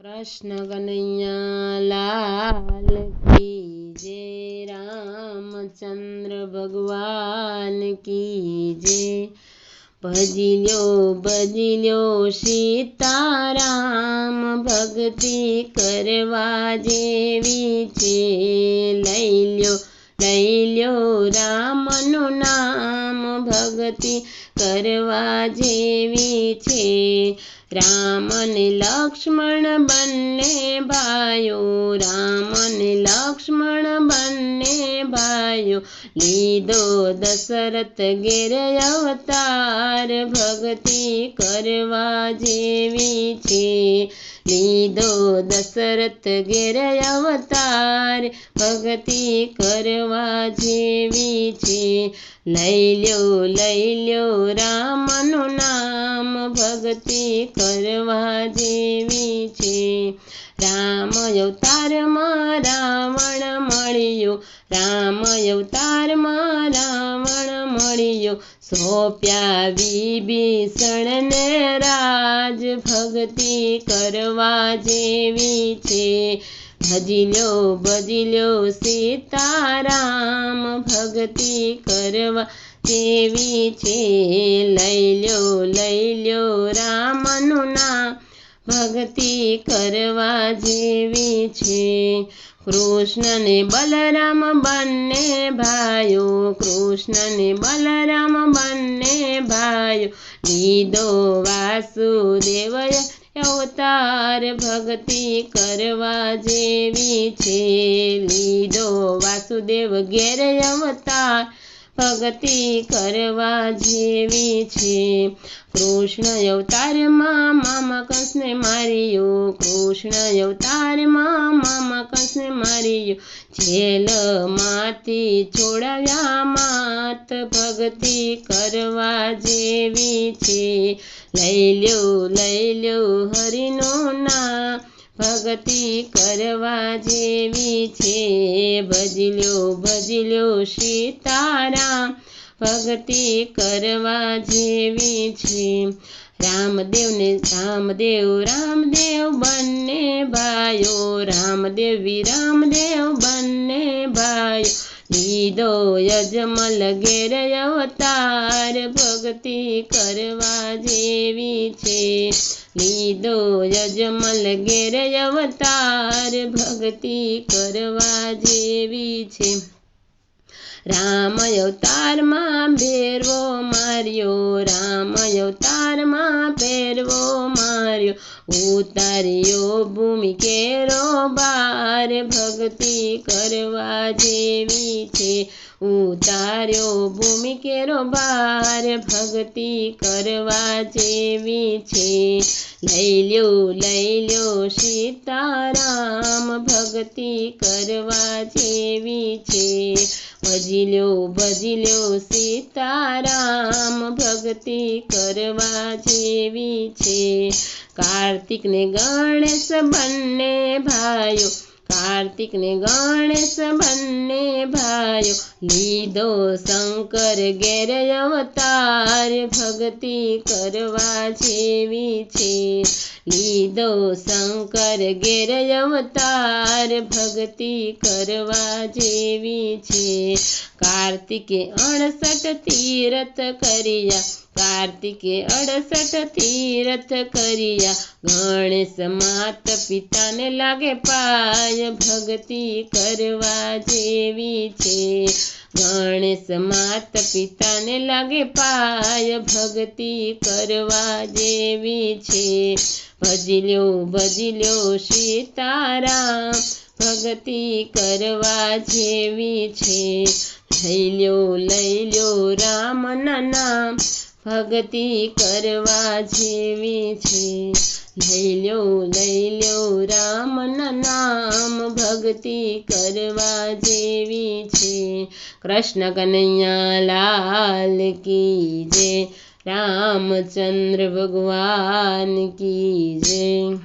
कृष्ण कन्हैया लाल की जय। रामचंद्र भगवान की जय। भजिल्यो सीताराम भक्ति करवा जेवी छे। लई ल्यो रामनु नाम भक्ति करवा जेवी छे। राम ने लक्ष्मण बन्ने भाइयो, राम ने लक्ष्मण बन्ने भाइयो, लीधो दशरथ घेर अवतार भक्ति करवा जेवी छे। लीधो दशरथ घेर अवतार भक्ति करवा जेवी छे। लई ल्यो रामनु नाम भक्ति करवा जेवी छे। राम अवतार मां रावण मळ्यो, राम अवतार मां रावण मळ्यो, सोंप्या विभीषण ने राज भक्ति करवा जेवी छे। भजिल्यो सीताराम भक्ति करवा जेवी छे। लई ल्यो रामनु नाम भक्ति करवा जेवी छे। कृष्ण ने बलराम बन्ने भाइयो, कृष्ण ने बलराम बन्ने भाइयो, लीधो वासुदेव अवतार भक्ति करवा जेवी छे। लीधो वासुदेव घेर अवतार भक्ति करवा जेवी छे। कृष्ण अवतार मां मामा कंस ने मार्यो, कृष्ण अवतार मां मामा कंस ने मार्यो, जेल मांथी छोड़ाव्या मात भक्ति करवा जेवी छे। लई ल्यो हरिनु नाम भक्ति करवा जेवी छे। भजिल्यो सीताराम भक्ति करवा जेवी छे। रामदेव बन्ने भाइयो, रामदेव बन्ने भाइयो, लीधो यजमल घेर अवतार भक्ति करवा जेवी छे। लीधो यजमल घेर अवतार भक्ति करवा जेवी छे। राम अवतार मां भेरवो मार्यो, राम अवतार मां भेरवो मार्यो, उतार्यो भूमि केरो भार भक्ति करवा जेवी छे। उतार्यो भूमि केरो भार भक्ति करवा जेवी छे। लई ल्यो सीताराम भक्ति करवा जेवी छे। भजिल्यो सीताराम भक्ति करवा जेवी छे। कार्तिक ने गणेश बन्ने भाइयो, कार्तिक ने गणेश बन्ने भाइयो, लीधो शंकर घेर अवतार भक्ति करवा जेवी छे। लीधो शंकर घेर अवतार भक्ति करवा जेवी छे। कार्तिके 68 तीरथ करिया, कार्तिके 68 तीरथ करिया, गणेश मात पिता ने लागे पाय भक्ति करवा जेवी छे। गणेश मात पिता ने लागे पाय भक्ति करवा जेवी छे। भजिल्यो सीताराम भक्ति करवा जेवी छे। लई ल्यो रामना नाम भक्ति करवा जेवी छे। लई ल्यो रामना नाम भक्ति करवा जेवी छे। कृष्ण कन्हैया लाल की जय। रामचंद्र भगवान की जय।